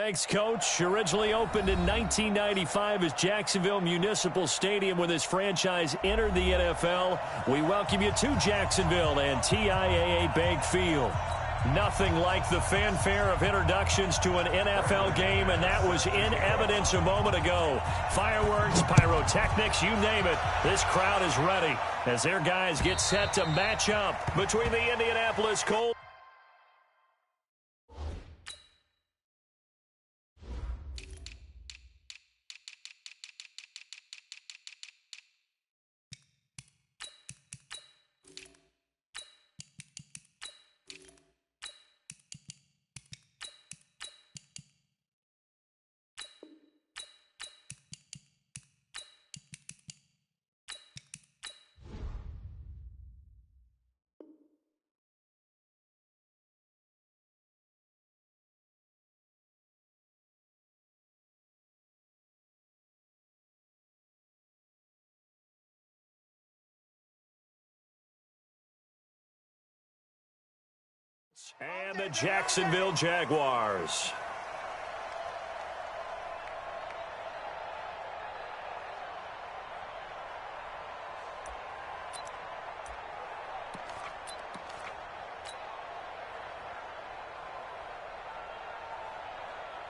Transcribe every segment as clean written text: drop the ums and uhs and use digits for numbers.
Thanks, Coach. Originally opened in 1995 as Jacksonville Municipal Stadium when this franchise entered the NFL. We welcome you to Jacksonville and TIAA Bank Field. Nothing like the fanfare of introductions to an NFL game, and that was in evidence a moment ago. Fireworks, pyrotechnics, you name it. This crowd is ready as their guys get set to match up between the Indianapolis Colts. And the Jacksonville Jaguars.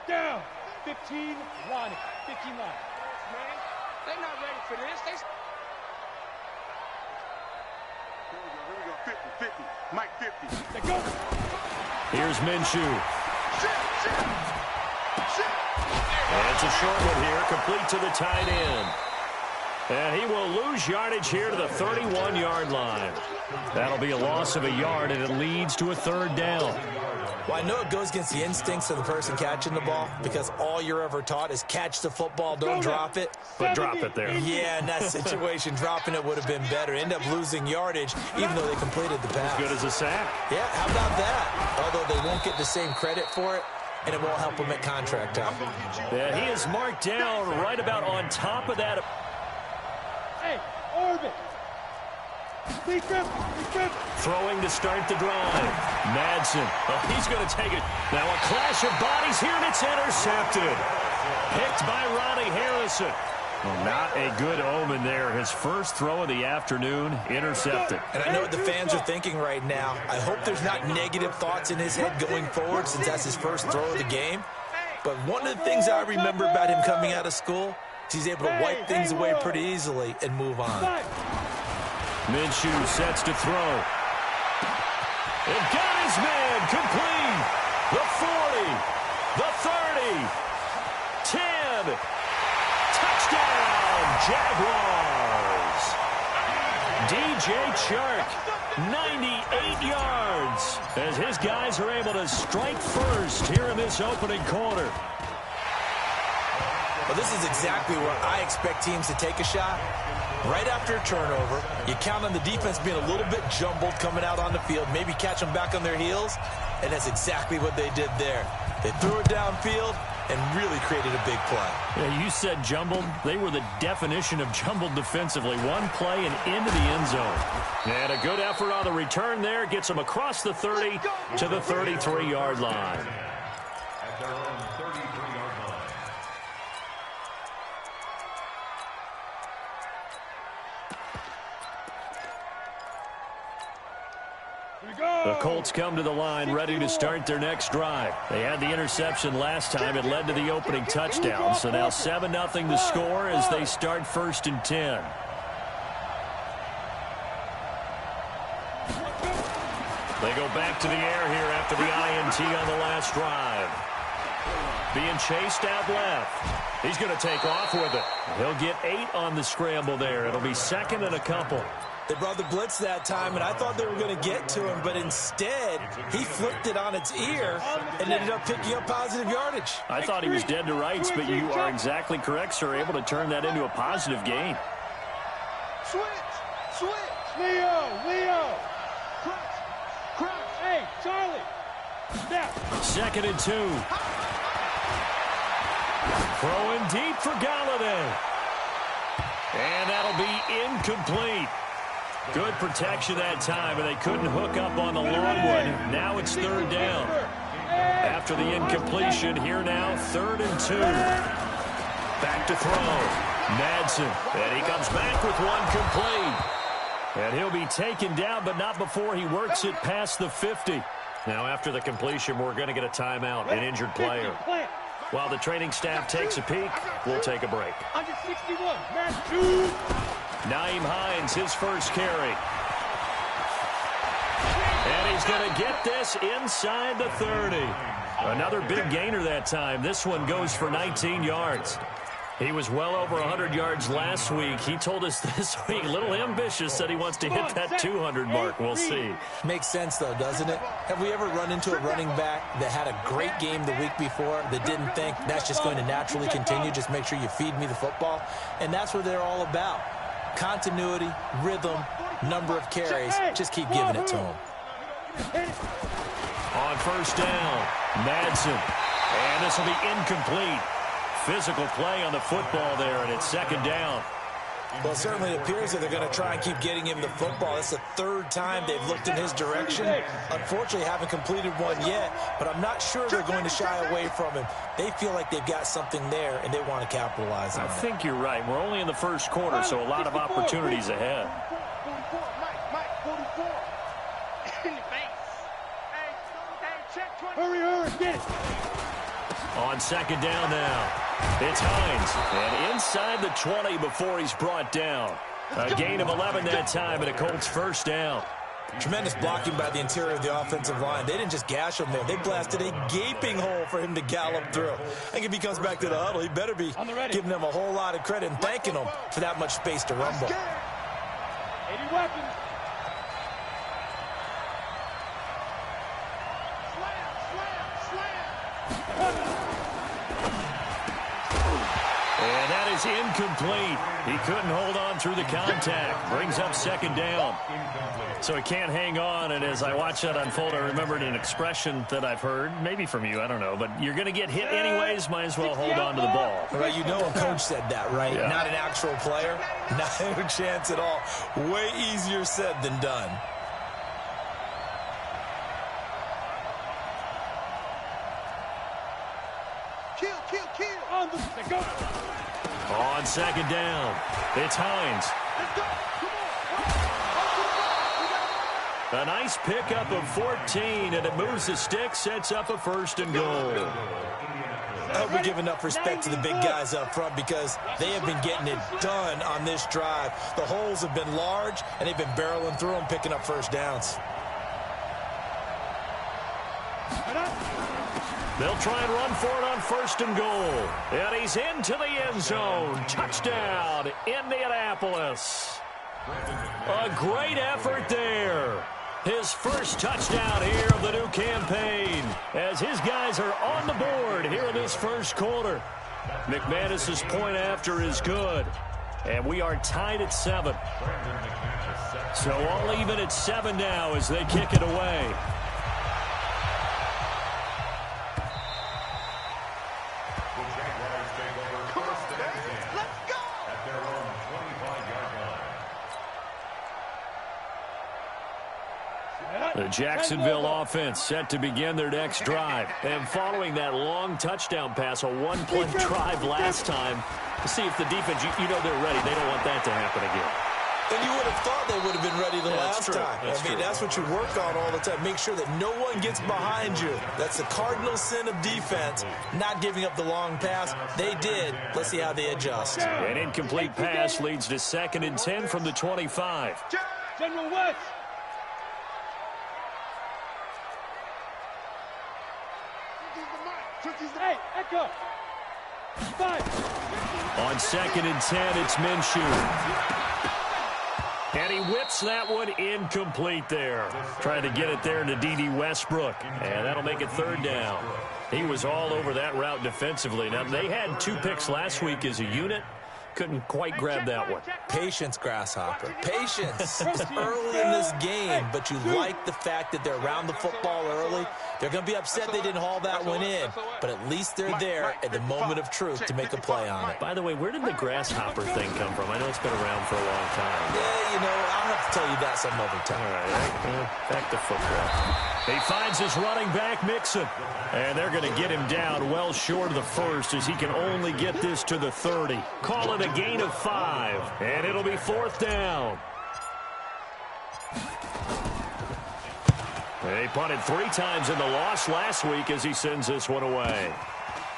Down. 15 line. 15 line. Man, they're not ready for this. Here we go. 50, 50. Mike 50. They go. Here's Minshew. And it's a short one here, complete to the tight end. And he will lose yardage here to the 31-yard line. That'll be a loss of a yard, and it leads to a third down. Well, I know it goes against the instincts of the person catching the ball because all you're ever taught is catch the football, don't drop it. But drop it there. Yeah, in that situation, dropping it would have been better. End up losing yardage even though they completed the pass. As good as a sack. Yeah, how about that? Although they won't get the same credit for it, and it won't help them at contract time. Yeah, he is marked down right about on top of that. Hey, Orbit. Throwing to start the drive. Madsen. Oh, he's going to take it. Now a clash of bodies here, and it's intercepted. Picked by Ronnie Harrison. Well, not a good omen there. His first throw of the afternoon, intercepted. And I know what the fans are thinking right now. I hope there's not negative thoughts in his head going forward since that's his first throw of the game. But one of the things I remember about him coming out of school is he's able to wipe things away pretty easily and move on. Minshew sets to throw. And got his man complete. The 40, the 30, 10. Touchdown, Jaguars. DJ Chark, 98 yards, as his guys are able to strike first here in this opening quarter. Well, this is exactly where I expect teams to take a shot. Right after a turnover, you count on the defense being a little bit jumbled coming out on the field, maybe catch them back on their heels, and that's exactly what they did there. They threw it downfield and really created a big play. Yeah, you said jumbled. They were the definition of jumbled defensively. One play and into the end zone. And a good effort on the return there gets them across the 30 to the 33-yard line. The Colts come to the line ready to start their next drive. They had the interception last time. It led to the opening touchdown. So now 7-0 the score as they start 1st and 10. They go back to the air here after the INT on the last drive. Being chased out left. He's going to take off with it. He'll get 8 on the scramble there. It'll be 2nd and a couple. They brought the blitz that time, and I thought they were going to get to him, but instead, he flipped it on its ear and ended up picking up positive yardage. I thought he was dead to rights, but you are exactly correct, sir, able to turn that into a positive gain. Switch. Leo. Crunch. Hey, Charlie. Snap. 2nd and 2. Throwing deep for Galladay. And that'll be incomplete. Good protection that time, and they couldn't hook up on the long one. Now it's 3rd down. After the incompletion, here now, 3rd and 2. Back to throw. Madsen, and he comes back with one complete. And he'll be taken down, but not before he works it past the 50. Now, after the completion, we're going to get a timeout, an injured player. While the training staff takes a peek, we'll take a break. 161, man, 2. Nyheim Hines, his first carry. And he's going to get this inside the 30. Another big gainer that time. This one goes for 19 yards. He was well over 100 yards last week. He told us this week, a little ambitious, said he wants to hit that 200 mark. We'll see. Makes sense, though, doesn't it? Have we ever run into a running back that had a great game the week before that didn't think that's just going to naturally continue? Just make sure you feed me the football. And that's what they're all about. Continuity, rhythm, number of carries. Just keep giving it to them. On first down, Madsen. And this will be incomplete. Physical play on the football there, and it's 2nd down. Well, it certainly appears that they're going to try and keep getting him the football. It's the 3rd time they've looked in his direction. Unfortunately, haven't completed one yet, but I'm not sure they're going to shy away from him. They feel like they've got something there, and they want to capitalize on it. I think you're right. We're only in the first quarter, so a lot of opportunities ahead. 44, Mike, 44. In the face. Hey, check 20. Hurry, get it. On 2nd down now, it's Hines. And inside the 20 before he's brought down. A gain of 11 that time, and a Colts first down. Tremendous blocking by the interior of the offensive line. They didn't just gash him there. They blasted a gaping hole for him to gallop through. I think if he comes back to the huddle, he better be giving them a whole lot of credit and thanking them for that much space to rumble. 80 weapons. And that is incomplete. He couldn't hold on through the contact. Brings up 2nd down. So he can't hang on, and as I watch that unfold, I remembered an expression that I've heard, maybe from you, I don't know, but you're going to get hit anyways, might as well hold on to the ball. Right, you know a coach said that, right? Yeah. Not an actual player. Not a chance at all. Way easier said than done. Kill. On the go. On 2nd down, it's Hines. Let's go. A nice pickup of 14, and it moves the stick, sets up a 1st and goal. I hope we give enough respect to the big guys up front because they have been getting it done on this drive. The holes have been large, and they've been barreling through them, picking up 1st downs. They'll try and run for it on 1st and goal. And he's into the end zone. Touchdown, Indianapolis. A great effort there. His first touchdown here of the new campaign as his guys are on the board here in this first quarter. McManus's point after is good. And we are tied at 7. So all even at 7 now as they kick it away. The Jacksonville offense set to begin their next drive. And following that long touchdown pass, a one-play drive last time, to see if the defense, you know they're ready. They don't want that to happen again. And you would have thought they would have been ready the last time. That's what you work on all the time. Make sure that no one gets behind you. That's the cardinal sin of defense, not giving up the long pass. They did. Let's see how they adjust. An incomplete pass leads to 2nd and 10 from the 25. General West. Hey, Echo. 5. On 2nd and 10, it's Minshew. And he whips that one incomplete there. Trying to get it there to D.D. Westbrook. And that'll make it 3rd down. He was all over that route defensively. Now, they had 2 picks last week as a unit. Couldn't quite grab that one. Patience, Grasshopper. Patience. It's early in this game, but you like the fact that they're around the football early. They're going to be upset they didn't haul that one in, but at least they're there at the moment of truth to make a play on it. By the way, where did the Grasshopper thing come from? I know it's been around for a long time. Yeah, I'll have to tell you that some other time. All right, back to football. He finds his running back, Mixon. And they're going to get him down well short of the first as he can only get this to the 30. Call it a gain of 5. And it'll be 4th down. They punted 3 times in the loss last week as he sends this one away.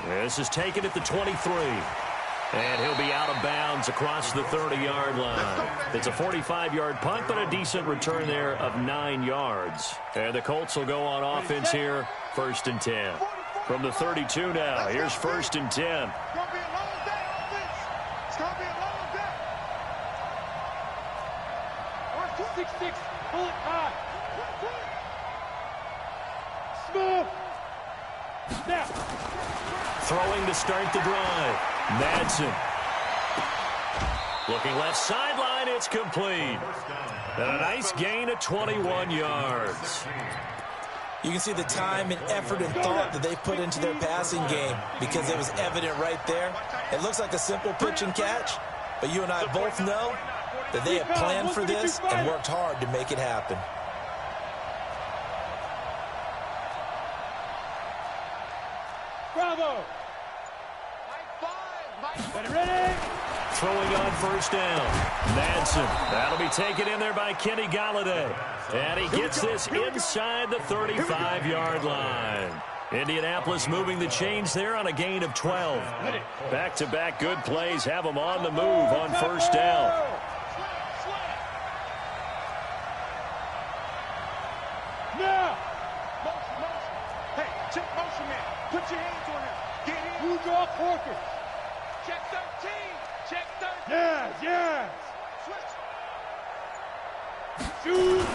This is taken at the 23. And he'll be out of bounds across the 30-yard line. It's a 45-yard punt, but a decent return there of 9 yards. And the Colts will go on offense here, 1st and 10. From the 32 now, here's 1st and 10. It's going to be a long day on this. It's going to be a long day. 6-6, pull it high. Smooth. Snap. Throwing to start the drive. Madsen. Looking left sideline, it's complete. And a nice gain of 21 yards. You can see the time and effort and thought that they put into their passing game because it was evident right there. It looks like a simple pitch and catch, but you and I both know that they have planned for this and worked hard to make it happen. Bravo. Ready? Throwing on 1st down. Madsen. That'll be taken in there by Kenny Galladay. And he gets this inside the 35-yard line. Indianapolis moving the chains there on a gain of 12. Back-to-back good plays have them on the move on 1st down. Now. Motion. Hey, check motion, man. Put your hands on him. Get in. Who's off Porker? Check 13. Check 13. Yes. Switch. Shoot.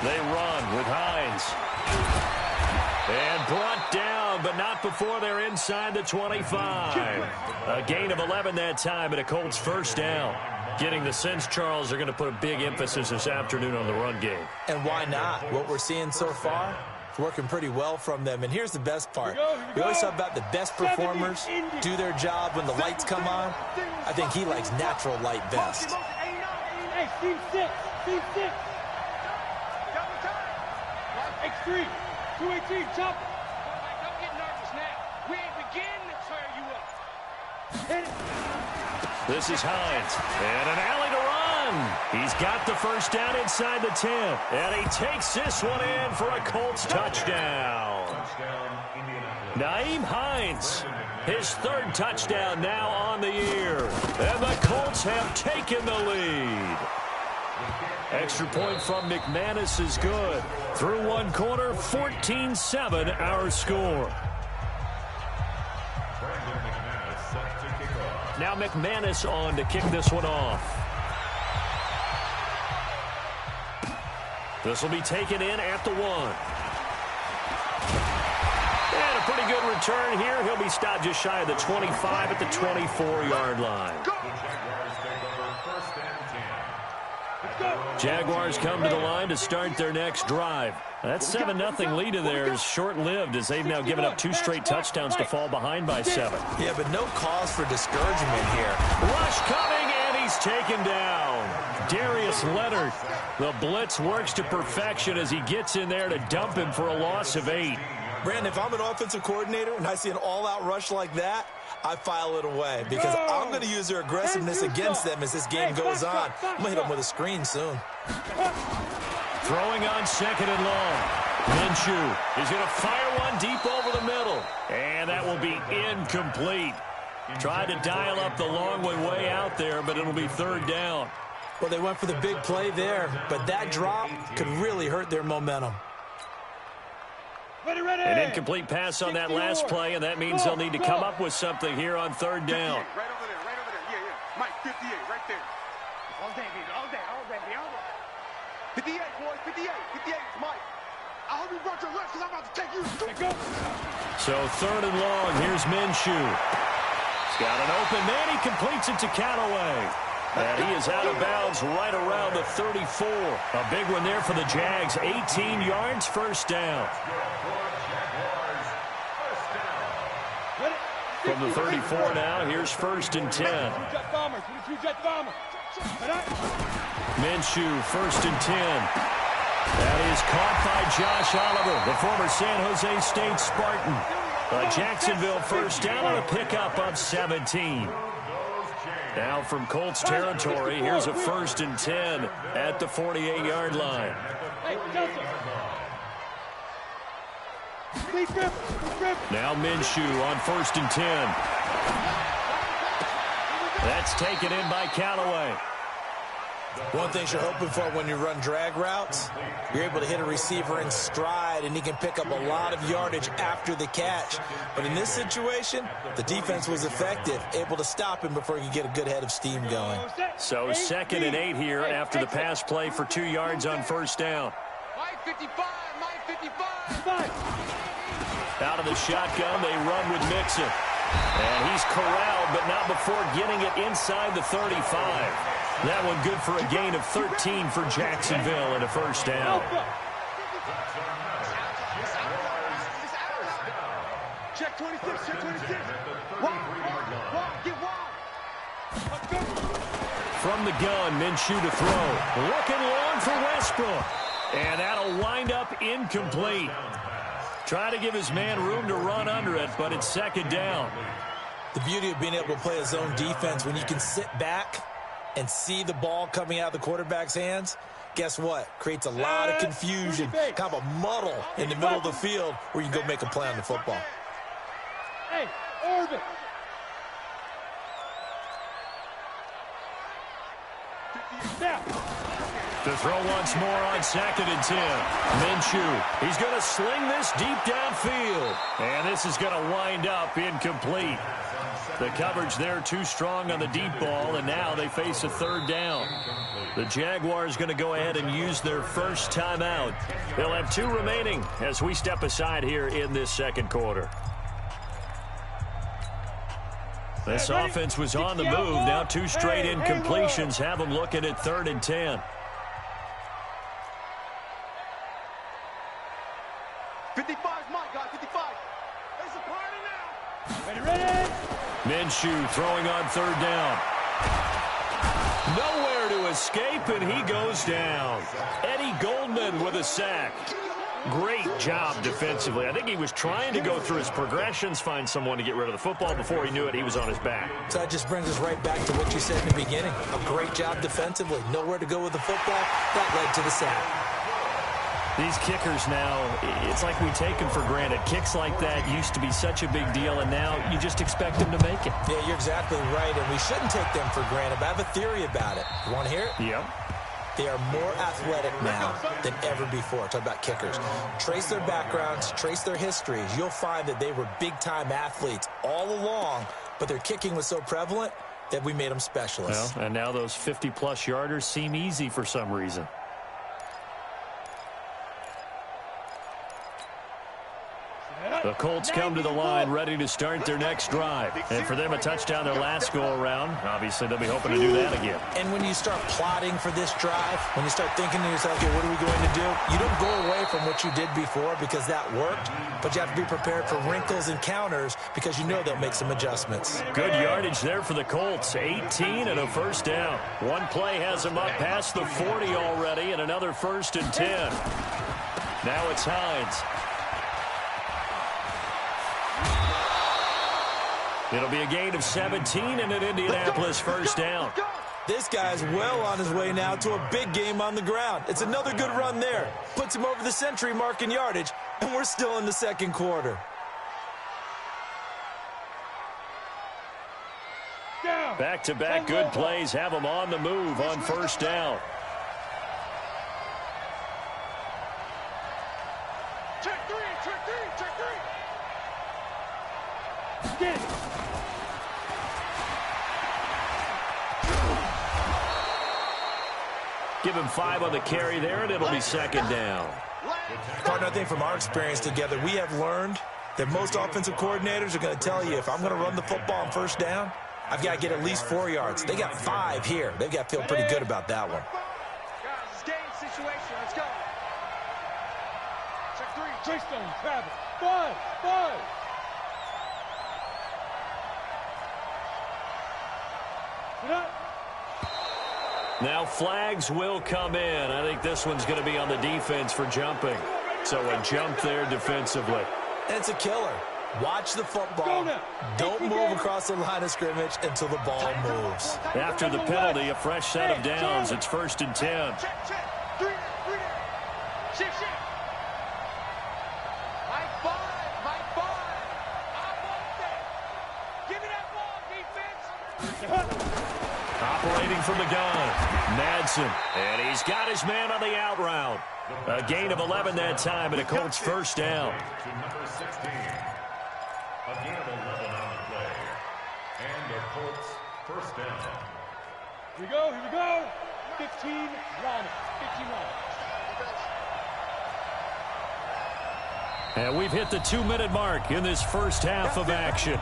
They run with Hines. And brought down, but not before they're inside the 25. A gain of 11 that time, and a Colts 1st down. Getting the sense, Charles, they're going to put a big emphasis this afternoon on the run game. And why not? What we're seeing so far, it's working pretty well from them. And here's the best part. We always talk about the best performers do their job when the lights come on. I think he likes natural light best. Hey, Steve 6. X3. 218, chop. Don't get nervous now. We ain't beginning to tear you up. Hit it. This is Hines. And an alley to run. He's got the 1st down inside the 10. And he takes this one in for a Colts touchdown. Nyheim Hines, his 3rd touchdown now on the year. And the Colts have taken the lead. Extra point from McManus is good. Through one quarter, 14-7 our score. Now McManus on to kick this one off. This will be taken in at the 1. And a pretty good return here. He'll be stopped just shy of the 25 at the 24-yard line. Jaguars come to the line to start their next drive. That 7-0 lead of theirs is short-lived as they've now given up 2 straight touchdowns to fall behind by 7. Yeah, but no cause for discouragement here. Rush coming, and he's taken down. Darius Leonard. The blitz works to perfection as he gets in there to dump him for a loss of 8. Brandon, if I'm an offensive coordinator and I see an all-out rush like that, I file it away because I'm going to use their aggressiveness against them as this game goes on. I'm going to hit them with a screen soon. Throwing on 2nd and long. Minshew is going to fire one deep over the middle. And that will be incomplete. Tried to dial up the long way out there, but it'll be 3rd down. Well, they went for the big play there, but that drop could really hurt their momentum. Ready. An incomplete pass on that last play, and that means they'll need to come up with something here on 3rd down. Right over there. Yeah. Mike, 58, right there. All day, baby. 58, boys. 58 is Mike. I hope you brought your lunch because I'm about to take you. Go. So 3rd and long. Here's Minshew. He's got an open man. He completes it to Callaway. And he is out of bounds right around the 34. A big one there for the Jags. 18 yards, 1st down. From the 34 now, here's 1st and 10. Minshew, 1st and 10. That is caught by Josh Oliver, the former San Jose State Spartan. A Jacksonville first down on a pickup of 17. Now from Colts territory, here's a 1st and 10 at the 48-yard line. Now Minshew on 1st and 10. That's taken in by Callaway. One thing you're hoping for when you run drag routes, you're able to hit a receiver in stride, and he can pick up a lot of yardage after the catch. But in this situation, the defense was effective, able to stop him before he could get a good head of steam going. So 2nd and 8 here after the pass play for 2 yards on 1st down. Mike 55, Mike 55. Out of the shotgun, they run with Mixon. And he's corralled, but not before getting it inside the 35. That one good for a gain of 13 for Jacksonville and a 1st down. Check 26, check 26. Wide, get wide. From the gun, Minshew to throw. Looking long for Westbrook. And that'll wind up incomplete. Trying to give his man room to run under it, but it's 2nd down. The beauty of being able to play a zone defense when you can sit back and see the ball coming out of the quarterback's hands, guess what? Creates a lot of confusion, kind of a muddle in the middle of the field where you can go make a play on the football. Hey, orbit. To throw once more on 2nd and 10. Minshew, he's going to sling this deep downfield. And this is going to wind up incomplete. The coverage there too strong on the deep ball, and now they face a 3rd down. The Jaguars going to go ahead and use their first timeout. They'll have 2 remaining as we step aside here in this 2nd quarter. This offense was on the move. Now 2 straight incompletions have them looking at 3rd and 10. 55, Mike, guys, 55. It's a party now. Ready. Minshew throwing on 3rd down. Nowhere to escape, and he goes down. Eddie Goldman with a sack. Great job defensively. I think he was trying to go through his progressions, find someone to get rid of the football. Before he knew it, he was on his back. So that just brings us right back to what you said in the beginning. A great job defensively. Nowhere to go with the football. That led to the sack. These kickers now, it's like we take them for granted. Kicks like that used to be such a big deal, and now you just expect them to make it. Yeah, you're exactly right, and we shouldn't take them for granted. But I have a theory about it. You want to hear it? Yep. They are more athletic now than ever before. Talk about kickers. Trace their backgrounds, trace their histories. You'll find that they were big-time athletes all along, but their kicking was so prevalent that we made them specialists. Well, and now those 50-plus yarders seem easy for some reason. The Colts come to the line ready to start their next drive. And for them, a touchdown their last go-around. Obviously, they'll be hoping to do that again. And when you start plotting for this drive, when you start thinking to yourself, okay, what are we going to do? You don't go away from what you did before because that worked, but you have to be prepared for wrinkles and counters because you know they'll make some adjustments. Good yardage there for the Colts. 18 and a 1st down. One play has them up past the 40 already, and another 1st and 10. Now it's Hines. It'll be a gain of 17 and an Indianapolis 1st down. This guy's well on his way now to a big game on the ground. It's another good run there. Puts him over the century mark in yardage, and we're still in the 2nd quarter. Back-to-back good plays have them on the move on 1st down. Check three. Get it. Give him 5 on the carry there, and it'll be 2nd down. Partner, I think from our experience together, we have learned that most offensive coordinators are going to tell you, if I'm going to run the football on 1st down, I've got to get at least 4 yards. They got 5 here. They've got to feel pretty good about that one. Guys, it's game situation. Let's go. Check 3. Treystone, Travis. 5. Now flags will come in. I think this one's going to be on the defense for jumping. So a jump there defensively. It's a killer. Watch the football. Don't move across the line of scrimmage until the ball moves. After the penalty, a fresh set of downs. It's 1st and 10. Operating from the gun, Madsen, and he's got his man on the out route. A gain of 11 that time, and a Colts first down. Number 16. A gain of 11 on the play. And the Colts first down. Here we go, here we go. 15 runners, 15 runners. And we've hit the 2-minute mark in this first half of action.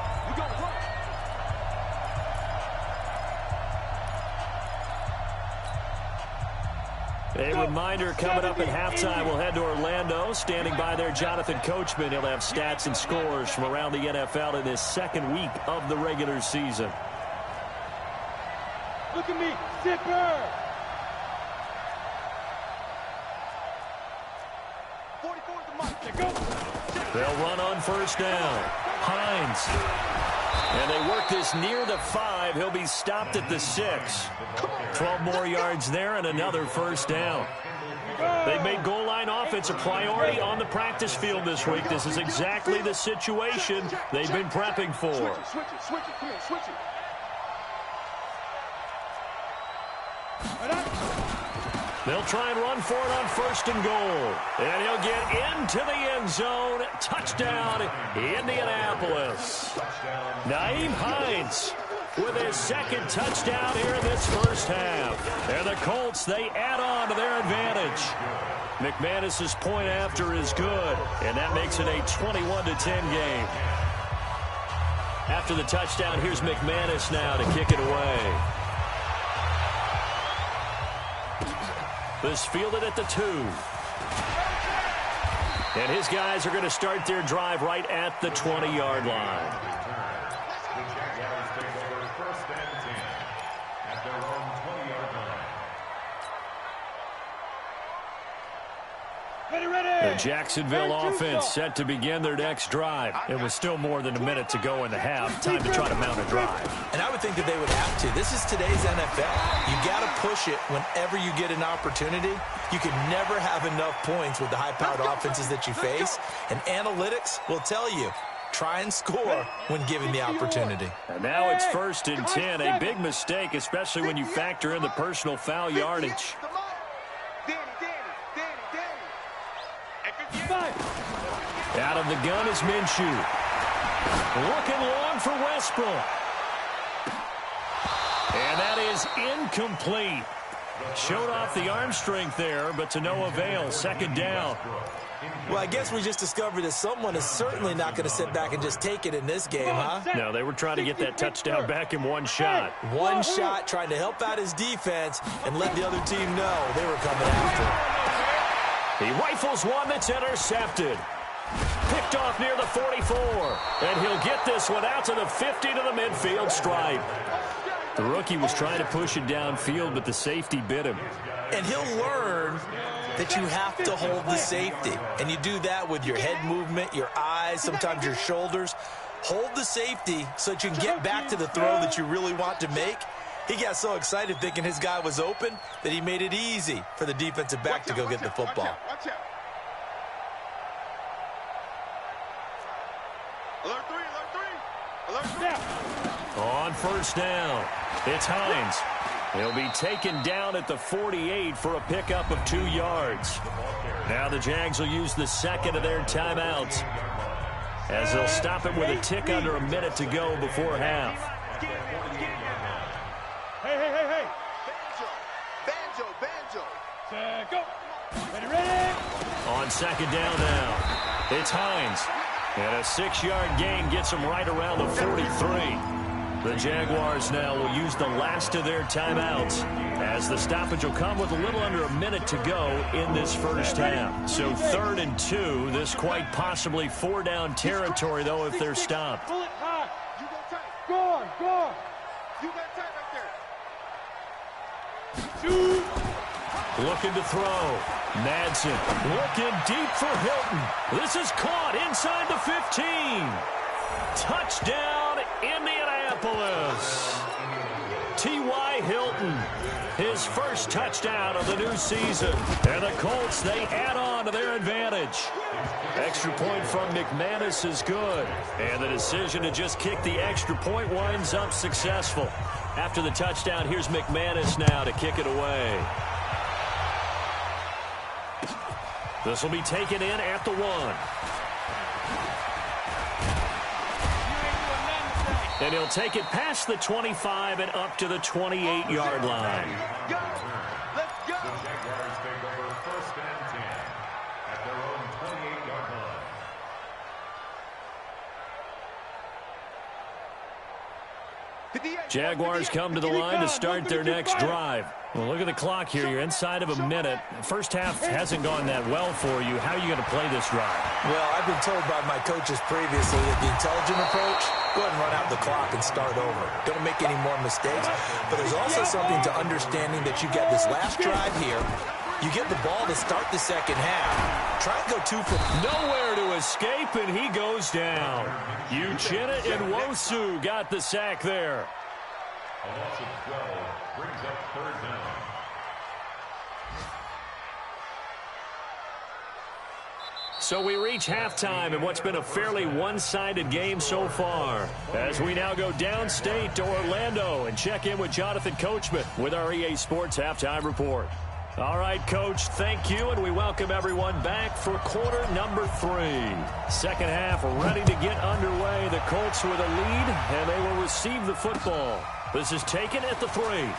A reminder coming up at halftime, we'll head to Orlando. Standing by there, Jonathan Coachman. He'll have stats and scores from around the NFL in this second week of the regular season. Look at me, zipper! 44 at the mark. There go. They'll run on first down. Hines. And they work this near the 5. He'll be stopped at the 6. 12 more yards there and another first down. They've made goal line offense a priority on the practice field this week. This is exactly the situation they've been prepping for. Switch it, come here, switch it. They'll try and run for it on 1st and goal. And he'll get into the end zone. Touchdown, Indianapolis. Nyheim Hines with his second touchdown here in this first half. And the Colts, they add on to their advantage. McManus's point after is good, and that makes it a 21-10 game. After the touchdown, here's McManus now to kick it away. This fielded at the 2. And his guys are going to start their drive right at the 20-yard line. The Jaguars take over 1st and 10 at their own 20-yard line. Ready. The Jacksonville offense set to begin their next drive. It was still more than a minute to go in the half. Time to try to mount a drive. And I would think that they would have to. This is today's NFL. You got to push it whenever you get an opportunity. You can never have enough points with the high-powered offenses that you face. And analytics will tell you, try and score when given the opportunity. And now it's 1st and 10. A big mistake, especially when you factor in the personal foul yardage. Out of the gun is Minshew. Looking long for Westbrook. And that is incomplete. Showed off the arm strength there, but to no avail. 2nd down. Well, I guess we just discovered that someone is certainly not going to sit back and just take it in this game, huh? No, they were trying to get that touchdown back in one shot. One shot, trying to help out his defense and let the other team know they were coming after him. He rifles one that's intercepted. Picked off near the 44. And he'll get this one out to the 50 to the midfield stripe. The rookie was trying to push it downfield, but the safety bit him. And he'll learn that you have to hold the safety. And you do that with your head movement, your eyes, sometimes your shoulders. Hold the safety so that you can get back to the throw that you really want to make. He got so excited thinking his guy was open that he made it easy for the defensive back to go get the football. Watch out. Alert 3, alert 3. Alert 3. On 1st down, it's Hines. He'll be taken down at the 48 for a pickup of 2 yards. Now the Jags will use the 2nd of their timeouts, as they'll stop it with a tick under a minute to go before half. Hey. Banjo. Go. Ready. On 2nd down now, it's Hines. And a 6-yard gain gets him right around the 43. The Jaguars now will use the last of their timeouts, as the stoppage will come with a little under a minute to go in this first half. So 3rd and 2, this quite possibly 4-down territory, though, if they're stopped. Pull it high. You go tight. Go on. You got tight right Looking to throw. Madsen looking deep for Hilton. This is caught inside the 15. Touchdown, Indianapolis. T.Y. Hilton, his first touchdown of the new season. And the Colts, they add on to their advantage. Extra point from McManus is good. And the decision to just kick the extra point winds up successful. After the touchdown, here's McManus now to kick it away. This will be taken in at the 1. And he'll take it past the 25 and up to the 28-yard line. Go! Let's go! The Jaguars take over 1st and 10 at their own 28-yard line. Jaguars come to the line to start their next drive. Well, look at the clock here. You're inside of a minute. First half hasn't gone that well for you. How are you going to play this drive? Well, I've been told by my coaches previously that the intelligent approach, go ahead and run out the clock and start over. Don't make any more mistakes. But there's also something to understanding that you got this last drive here. You get the ball to start the second half. Try and go 2 for... Nowhere to escape, and he goes down. Uchenna Nwosu got the sack there. A loss of 12 brings up 3rd down. So we reach halftime in what's been a fairly one-sided game so far. As we now go downstate to Orlando and check in with Jonathan Coachman with our EA Sports Halftime Report. All right, Coach, thank you, and we welcome everyone back for quarter number 3. Second half ready to get underway. The Colts with a lead, and they will receive the football. This is taken at the 3.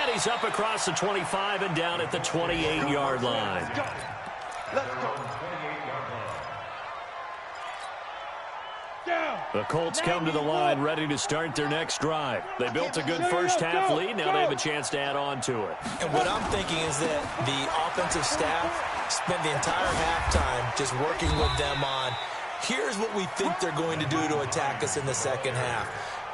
And he's up across the 25 and down at the 28-yard line. Let's go. Let's go. The Colts come to the line ready to start their next drive. They built a good first half lead. Now they have a chance to add on to it. And what I'm thinking is that the offensive staff spent the entire halftime just working with them on, here's what we think they're going to do to attack us in the second half.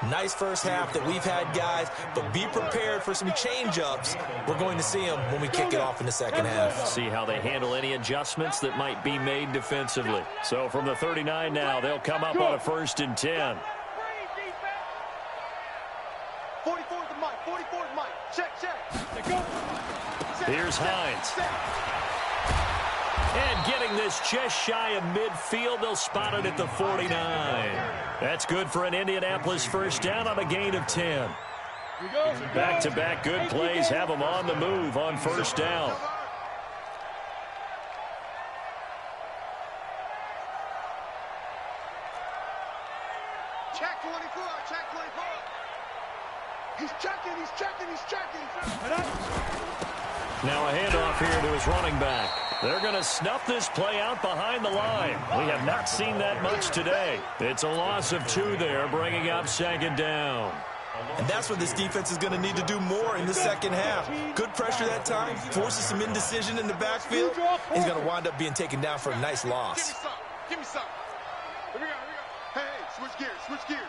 Nice first half that we've had, guys, but be prepared for some change-ups. We're going to see them when we kick it off in the second half. See how they handle any adjustments that might be made defensively. So from the 39 now, they'll come up on a 1st and 10. 44 to Mike. 44 to Mike. Check, check. Here's Hines. And getting this just shy of midfield, they'll spot it at the 49. That's good for an Indianapolis first down on a gain of 10. Back-to-back good plays have them on the move on first down. Check 24. Check 24. He's checking. He's checking. He's checking. Now a handoff here to his running back. They're going to snuff this play out behind the line. We have not seen that much today. It's a loss of 2 there, bringing up 2nd down. And that's what this defense is going to need to do more in the second half. Good pressure that time, forces some indecision in the backfield. He's going to wind up being taken down for a nice loss. Give me some. Here we go. Hey, switch gears. Switch gears.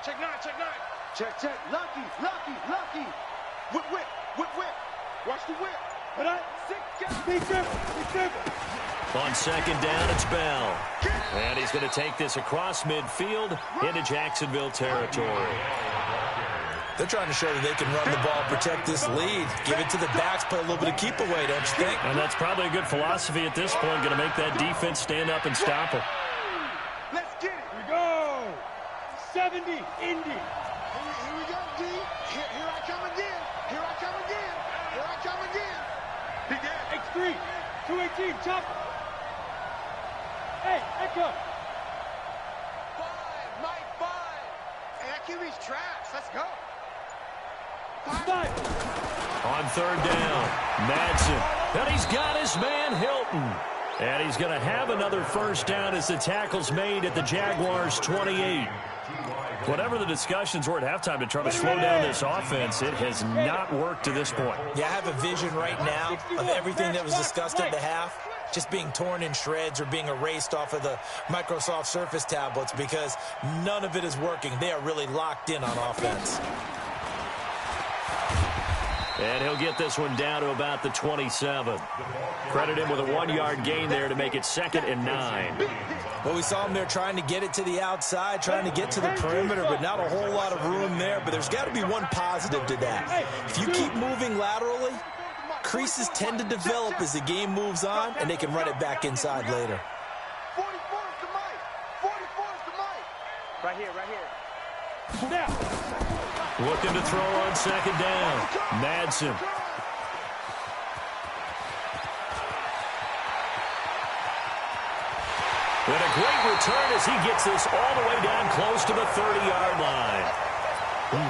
Check 9. Check 9. Check, check. Lucky. Lucky. Lucky. Whip, whip. Whip, whip. Watch the whip. On 2nd down, it's Bell. And he's going to take this across midfield into Jacksonville territory. They're trying to show that they can run the ball, protect this lead, give it to the backs, play a little bit of keep away, don't you think? And that's probably a good philosophy at this point, going to make that defense stand up and stop it. Let's get it. Here we go. 70, Indy. Here we go, D. Here I come again. Here I come again. Here I come again. Big X3, 218, chopper. Hey, Echo. 5, Mike, 5. Hey, that QB's trash. Let's go. 5. On 3rd down, Madsen. And he's got his man, Hilton. And he's going to have another first down as the tackle's made at the Jaguars' 28. Whatever the discussions were at halftime to try to slow down this offense, it has not worked to this point. Yeah, I have a vision right now of everything that was discussed at the half just being torn in shreds or being erased off of the Microsoft Surface tablets because none of it is working. They are really locked in on offense. And he'll get this one down to about the 27. Credit him with a 1-yard gain there to make it 2nd and 9. Well, we saw him there trying to get it to the outside, trying to get to the perimeter, but not a whole lot of room there. But there's got to be one positive to that. If you keep moving laterally, creases tend to develop as the game moves on, and they can run it back inside later. 44 is the mic. 44 is the mic. Right here, right here. Looking to throw on 2nd down. Madsen. With a great return as he gets this all the way down close to the 30-yard line.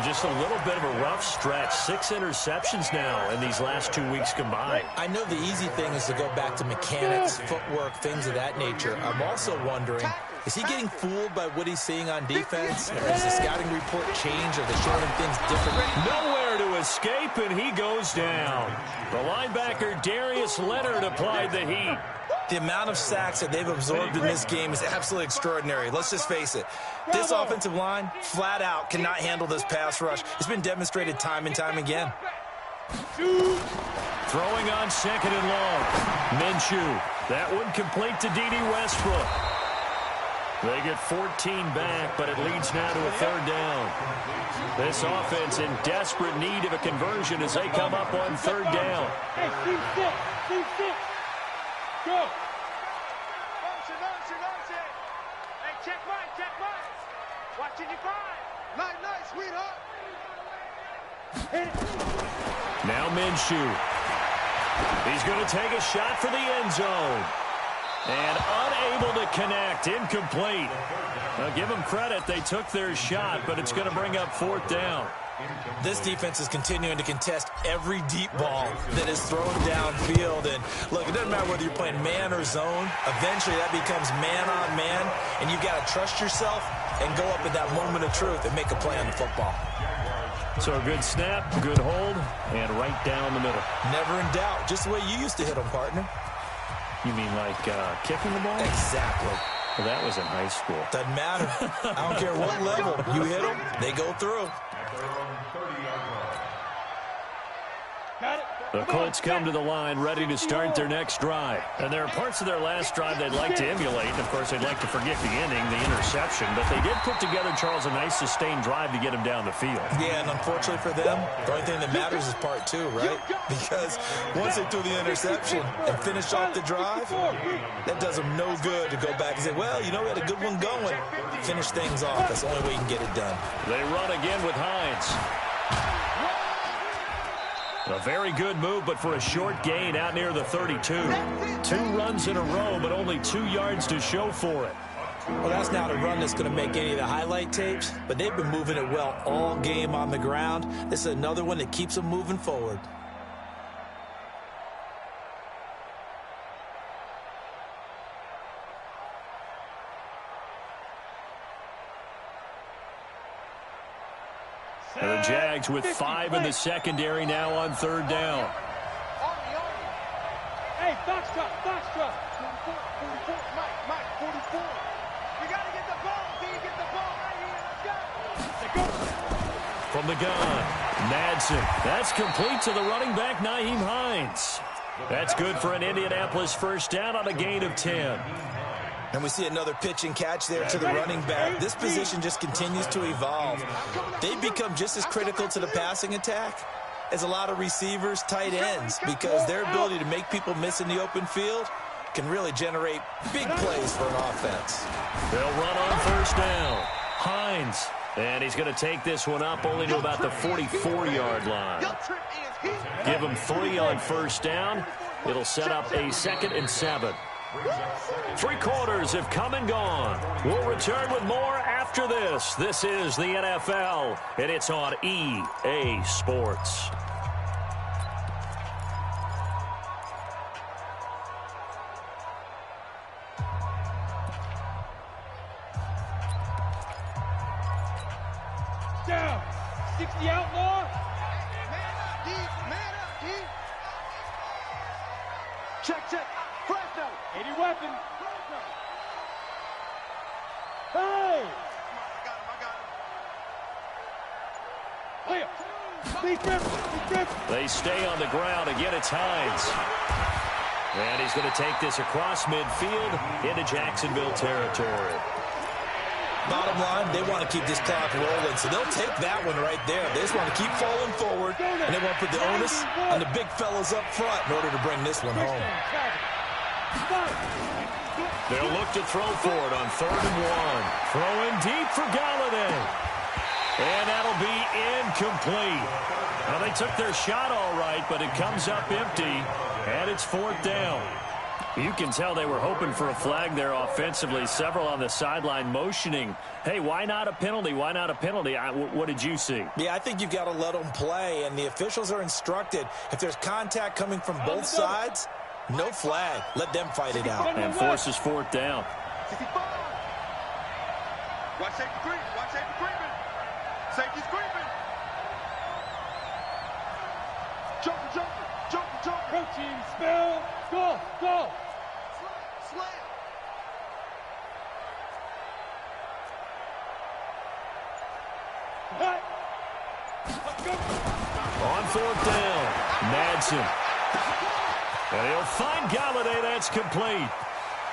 Just a little bit of a rough stretch. 6 interceptions now in these last 2 weeks combined. I know the easy thing is to go back to mechanics, footwork, things of that nature. I'm also wondering, is he getting fooled by what he's seeing on defense? Or has the scouting report changed? Are they showing him things differently? Nowhere to escape, and he goes down. The linebacker Darius Leonard applied the heat. The amount of sacks that they've absorbed in this game is absolutely extraordinary. Let's just face it. This offensive line, flat out, cannot handle this pass rush. It's been demonstrated time and time again. Throwing on 2nd and long. Minshew. That one complete to D.D. Westbrook. They get 14 back, but it leads now to a 3rd down. This offense in desperate need of a conversion as they come up on 3rd down. Hey, Steve 6. Go. Motion. Hey, check right. Watching your 5. Night, sweetheart. Now Minshew. He's going to take a shot for the end zone. And unable to connect. Incomplete. Now give them credit. They took their shot, but it's going to bring up 4th down. This defense is continuing to contest every deep ball that is thrown downfield. And, look, it doesn't matter whether you're playing man or zone. Eventually, that becomes man-on-man, and you've got to trust yourself and go up at that moment of truth and make a play on the football. So a good snap, good hold, and right down the middle. Never in doubt. Just the way you used to hit them, partner. You mean like kicking the ball? Exactly. Well, that was in high school. Doesn't matter. I don't care what level. You hit them, they go through. The Colts come to the line ready to start their next drive. And there are parts of their last drive they'd like to emulate. And, of course, they'd like to forget the inning, the interception. But they did put together, Charles, a nice sustained drive to get him down the field. Yeah, and unfortunately for them, the only thing that matters is part 2, right? Because once they threw the interception and finished off the drive, that does them no good to go back and say, well, you know, we had a good one going. Finish things off. That's the only way you can get it done. They run again with Hines. A very good move, but for a short gain out near the 32. 2 runs in a row, but only 2 yards to show for it. Well, that's not a run that's going to make any of the highlight tapes, but they've been moving it well all game on the ground. This is another one that keeps them moving forward. And the Jags with 5 in the secondary now on 3rd down. Hey, Foxtrot. 44, Mike, 44. You got to get the ball. Can you get the ball right here? Let's go. From the gun, Madsen. That's complete to the running back, Nyheim Hines. That's good for an Indianapolis 1st down on a gain of 10. And we see another pitch and catch there to the running back. This position just continues to evolve. They've become just as critical to the passing attack as a lot of receivers, tight ends, because their ability to make people miss in the open field can really generate big plays for an offense. They'll run on 1st down. Hines. And he's going to take this one up only to about the 44-yard line. Give him 3 on 1st down. It'll set up a 2nd and 7. 3 quarters have come and gone. We'll return with more after this. This is the NFL, and it's on EA Sports. Down. 60 outlaw. Man up, D. Check. Fresno. 80 weapon. Hey. I got him. Clear. They stay on the ground. Again, it's Hines. And he's going to take this across midfield into Jacksonville territory. Bottom line, they want to keep this clock rolling, so they'll take that one right there. They just want to keep falling forward, and they want to put the onus on the big fellas up front in order to bring this one home. They'll look to throw for it on 3rd and 1. Throwing deep for Galladay. And that'll be incomplete. Now, they took their shot all right, but it comes up empty, and it's 4th down. You can tell they were hoping for a flag there offensively. Several on the sideline motioning, hey, why not a penalty? Why not a penalty? What did you see? Yeah, I think you've got to let them play, and the officials are instructed. If there's contact coming from both sides, no flag. Let them fight it out. And forces 4th down. Watch safety creep. Watch safety creeping. Safety's creeping. Jumper, jumper, jumper, jumper. Coaching spell. Go, go. Slam. Hut. On 4th down, Madsen. And he'll find Galladay. That's complete.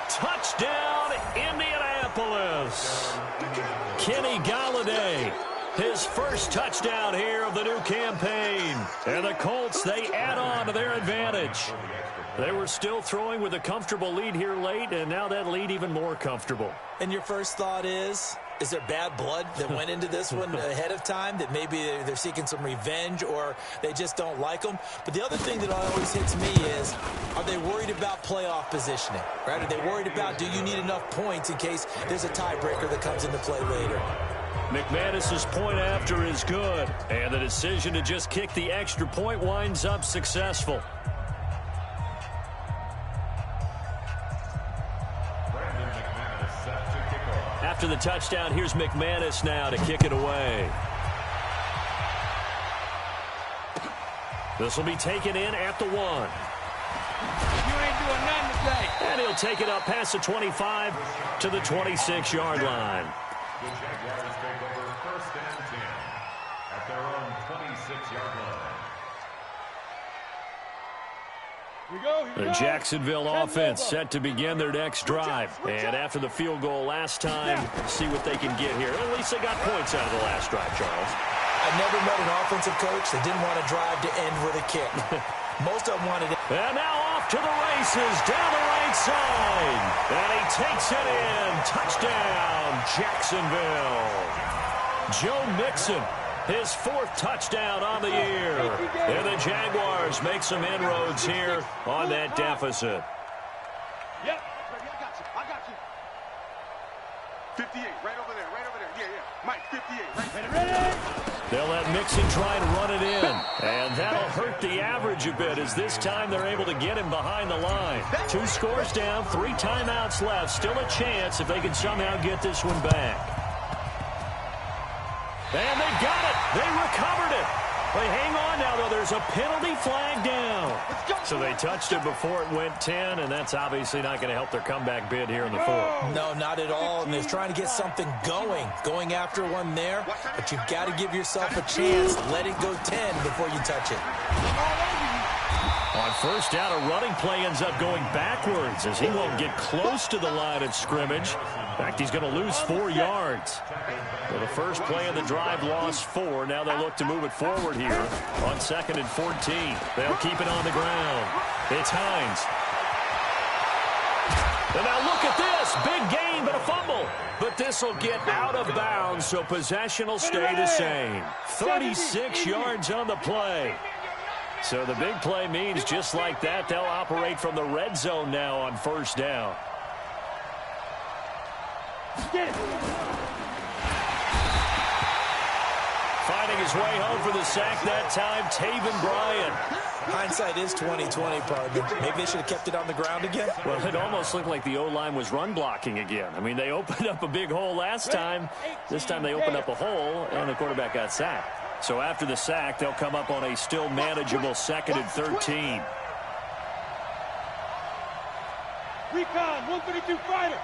Touchdown, Indianapolis. Kenny Galladay, his first touchdown here of the new campaign. And the Colts, they add on to their advantage. They were still throwing with a comfortable lead here late, and now that lead even more comfortable. And your first thought is there bad blood that went into this one ahead of time, that maybe they're seeking some revenge or they just don't like them? But the other thing that always hits me is, are they worried about playoff positioning? Right? Are they worried about, do you need enough points in case there's a tiebreaker that comes into play later? McManus's point after is good, and the decision to just kick the extra point winds up successful. After the touchdown, here's McManus now to kick it away. This will be taken in at the 1. You ain't doing nothing today. And he'll take it up past the 25 to the 26-yard line. The Jaguars take over 1st and 10 at their own 26-yard line. The Jacksonville offense set to begin their next drive. And after the field goal last time, see what they can get here. At least they got points out of the last drive, Charles. I never met an offensive coach that didn't want to drive to end with a kick. Most of them wanted it. And now off to the races down the right side. And he takes it in. Touchdown, Jacksonville. Joe Mixon, his 4th touchdown on the year. And the Jaguars make some inroads here on that deficit. Yep. I got you. 58, right over there. Yeah. Mike, 58, right there. They'll let Mixon try and run it in. And that'll hurt the average a bit, as this time they're able to get him behind the line. 2 scores down, 3 timeouts left. Still a chance if they can somehow get this one back. And they got it. They recovered it. They hang on now, though. There's a penalty flag down. So they touched it before it went 10, and that's obviously not going to help their comeback bid here in the 4th. No, not at all. And they're trying to get something going after one there. But you've got to give yourself a chance. Let it go 10 before you touch it. On 1st down, a running play ends up going backwards as he won't get close to the line of scrimmage. In fact, he's going to lose 4 yards. So the first play of the drive lost 4. Now they look to move it forward here on 2nd and 14. They'll keep it on the ground. It's Hines. And now look at this. Big gain, but a fumble. But this will get out of bounds, so possession will stay the same. 36 yards on the play. So the big play means just like that, they'll operate from the red zone now on 1st down. Finding his way home for the sack that time, Taven Bryan. Hindsight is 20/20, partner. Maybe they should have kept it on the ground again. Well, it almost looked like the O-line was run blocking again. I mean, they opened up a big hole last time. This time they opened up a hole, and the quarterback got sacked. So after the sack, they'll come up on a still manageable 2nd and 13. Recon, 132 fighter.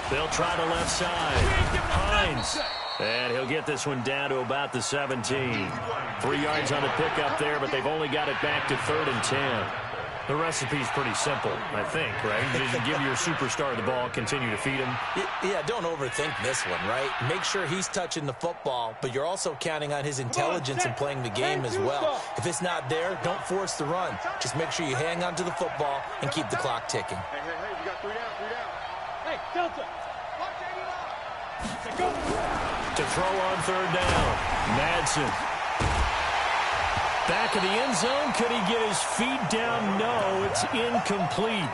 They'll try the left side. Hines. And he'll They'll get this one down to about the 17. 3 yards on the pickup there, but they've only got it back to 3rd and 10. The recipe's pretty simple, I think, right? You just give your superstar the ball, continue to feed him. Yeah, don't overthink this one, right? Make sure he's touching the football, but you're also counting on his intelligence in playing the game as well. If it's not there, don't force the run. Just make sure you hang on to the football and keep the clock ticking. Hey, we got 3 down. Hey, Delta. To throw on 3rd down, Madsen. Back of the end zone. Could he get his feet down? No, it's incomplete.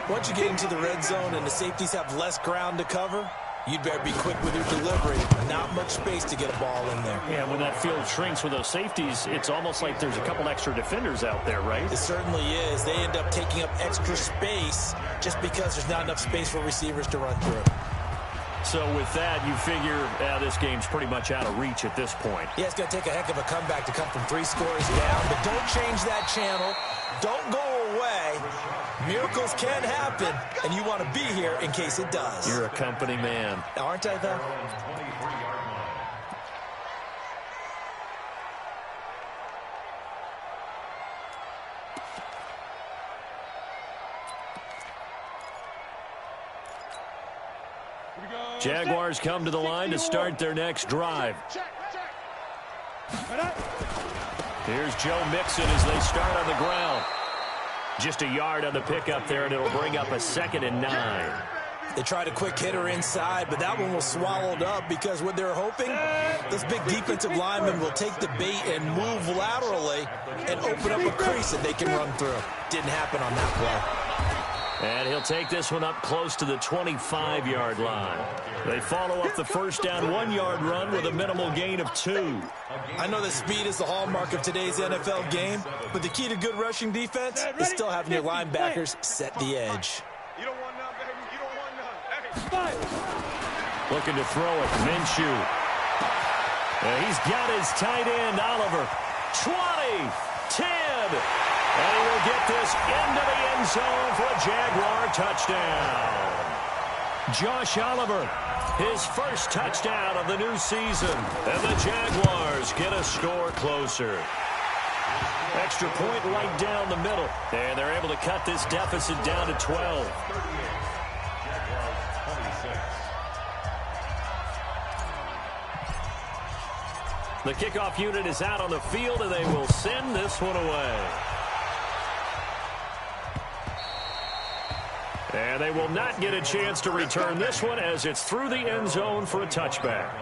Once you get into the red zone and the safeties have less ground to cover, you'd better be quick with your delivery. Not much space to get a ball in there. Yeah, when that field shrinks with those safeties, it's almost like there's a couple extra defenders out there, right? It certainly is. They end up taking up extra space just because there's not enough space for receivers to run through. So with that, you figure this game's pretty much out of reach at this point. Yeah, it's going to take a heck of a comeback to come from 3 scores down, but don't change that channel. Don't go away. Miracles can happen, and you want to be here in case it does. You're a company man. Aren't I, though? Jaguars come to the line to start their next drive. Here's Joe Mixon as they start on the ground. Just a yard on the pickup there, and it'll bring up a 2nd and 9. They tried a quick hitter inside, but that one was swallowed up because what they're hoping, those big defensive linemen will take the bait and move laterally and open up a crease that they can run through. Didn't happen on that play. And he'll take this one up close to the 25-yard line. They follow up the first down 1-yard run with a minimal gain of 2. I know that speed is the hallmark of today's NFL game, but the key to good rushing defense is still having your linebackers set the edge. You don't want none, baby. You don't want none. Hey. Looking to throw it, Minshew. He's got his tight end, Oliver. 20, 10. And he will get this into the end zone for a Jaguar touchdown. Josh Oliver, his first touchdown of the new season. And the Jaguars get a score closer. Extra point right down the middle. And they're able to cut this deficit down to 12. The kickoff unit is out on the field, and they will send this one away. And they will not get a chance to return this one as it's through the end zone for a touchback.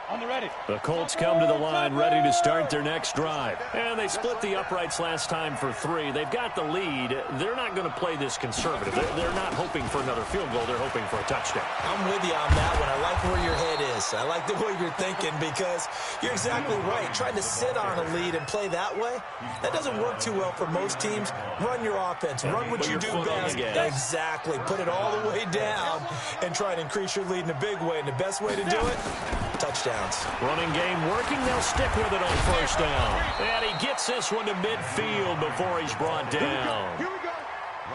On the ready. The Colts come to the line ready to start their next drive. And they split the uprights last time for 3. They've got the lead. They're not going to play this conservative. They're not hoping for another field goal. They're hoping for a touchdown. I'm with you on that one. I like where your head is. I like the way you're thinking because you're exactly right. Trying to sit on a lead and play that way, that doesn't work too well for most teams. Run your offense. Run what you do best. Exactly. Put it all the way down and try and increase your lead in a big way. And the best way to do it, touchdowns. Running game working. They'll stick with it on first down. And he gets this one to midfield before he's brought down.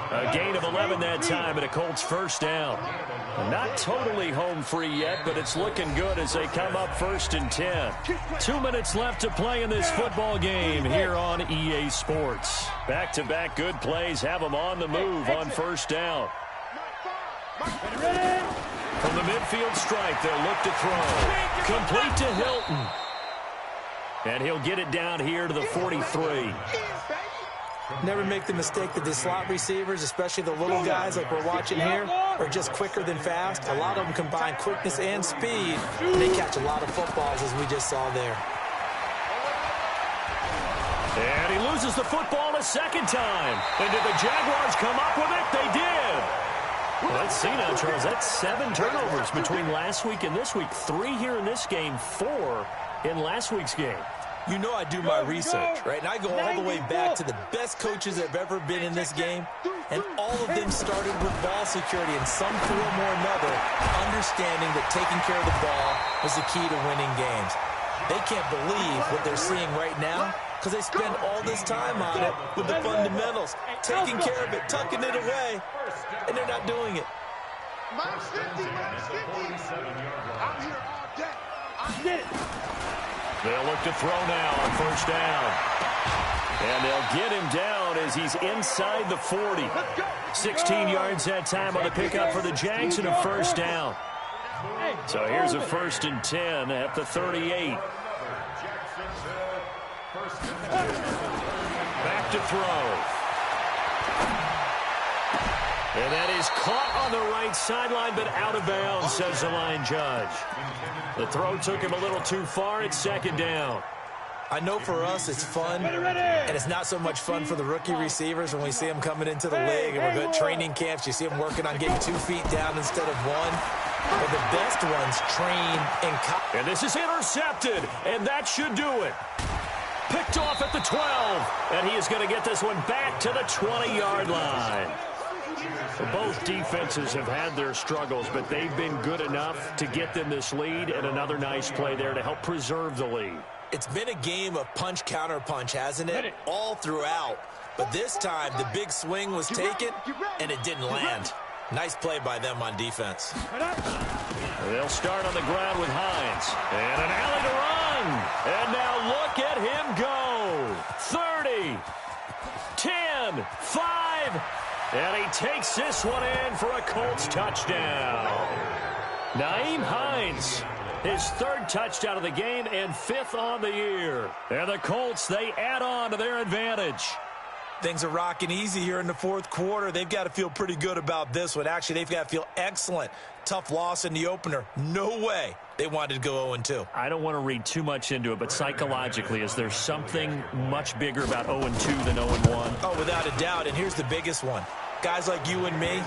A gain of 11 that time and a Colts first down. Not totally home free yet, but it's looking good as they come up 1st and 10. 2 minutes left to play in this football game here on EA Sports. Back-to-back good plays have them on the move on first down. From the midfield stripe, they'll look to throw. Complete to Hilton. And he'll get it down here to the 43. Never make the mistake that the slot receivers, especially the little guys like we're watching here, are just quicker than fast. A lot of them combine quickness and speed, and they catch a lot of footballs, as we just saw there. And he loses the football a second time. And did the Jaguars come up with it? They did. Well, let's see now, Charles. That's 7 turnovers between last week and this week. 3 here in this game, 4 in last week's game. You know I do my research, right? And I go all the way back to the best coaches that have ever been in this game, and all of them started with ball security in some form or another, understanding that taking care of the ball was the key to winning games. They can't believe what they're seeing right now because they spend all this time on it with the fundamentals, taking care of it, tucking it away, and they're not doing it. Mine's 50, mine's 50. I'm here all day. Get it. They'll look to throw now on first down. And they'll get him down as he's inside the 40. 16 yards that time on the pickup for the Jags and a first down. So here's a 1st and 10 at the 38. Back to throw. And that is caught on the right sideline, but out of bounds, says the line judge. The throw took him a little too far. It's 2nd down. I know for us it's fun, and it's not so much fun for the rookie receivers when we see them coming into the league. And we're good training camps. You see them working on getting 2 feet down instead of 1. But the best ones train in college. And this is intercepted, and that should do it. Picked off at the 12, and he is going to get this one back to the 20-yard line. Both defenses have had their struggles, but they've been good enough to get them this lead, and another nice play there to help preserve the lead. It's been a game of punch-counter-punch, hasn't it? All throughout. But this time, the big swing was taken, and it didn't land. Nice play by them on defense. They'll start on the ground with Hines. And an alley to run. And now look at him go. 30, 10, 5. And he takes this one in for a Colts touchdown. Nyheim Hines, his 3rd touchdown of the game and 5th on the year. And the Colts, they add on to their advantage. Things are rocking easy here in the 4th quarter. They've got to feel pretty good about this one. Actually, they've got to feel excellent. Tough loss in the opener. No way they wanted to go 0-2. I don't want to read too much into it, but psychologically, is there something much bigger about 0-2 than 0-1? Oh, without a doubt, and here's the biggest one. Guys like you and me,